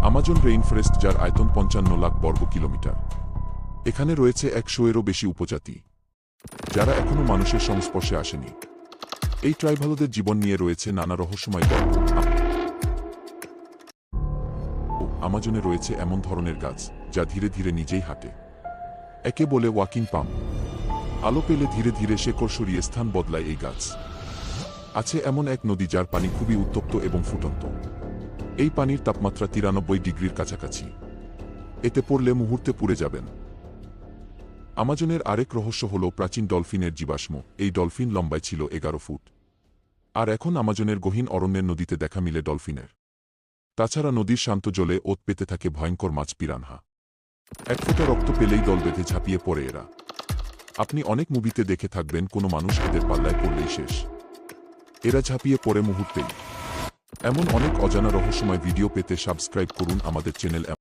Amazon rainforest, যার আয়তন 55 লাখ বর্গ কিলোমিটার। এখানে রয়েছে 100-এরও বেশি উপজাতি, যারা এখনও মানুষের সংস্পর্শে আসেনি। এই ট্রাইবালদের জীবন নিয়ে রয়েছে নানা রহস্যময় গল্প। আমাজনে রয়েছে এমন ধরনের গাছ যা ধীরে ধীরে নিজেই হাঁটে। একে বলে ওয়াকিং পাম। আলো পেলে ধীরে ধীরে শেকড় সরিয়ে স্থান বদলায় এই গাছ। আছে এমন এক নদী যার পানি খুবই উত্তপ্ত এবং ফুটন্ত। এই পানির তাপমাত্রা 93 ডিগ্রির কাছাকাছি। এতে পড়লে মুহূর্তে পুড়ে যাবেন। আমাজনের আরেক রহস্য হল প্রাচীন ডলফিনের জীবাশ্ম। এই ডলফিন লম্বায় ছিল 11 ফুট। আর এখন আমাজনের গহীন অরণ্যের নদীতে দেখা মিলে ডলফিনের। তাছাড়া নদীর শান্ত জলে ওত পেতে থাকে ভয়ঙ্কর মাছ পিরানহা। এক ফোঁটা রক্ত পেলেই দল বেঁধে ঝাঁপিয়ে পড়ে এরা। আপনি অনেক মুভিতে দেখে থাকবেন, কোনো মানুষ এদের পাল্লায় পড়লেই শেষ। এরা ঝাঁপিয়ে পড়ে মুহূর্তেই। এমন অনেক অজানা রহস্যময় ভিডিও পেতে সাবস্ক্রাইব করুন আমাদের চ্যানেল।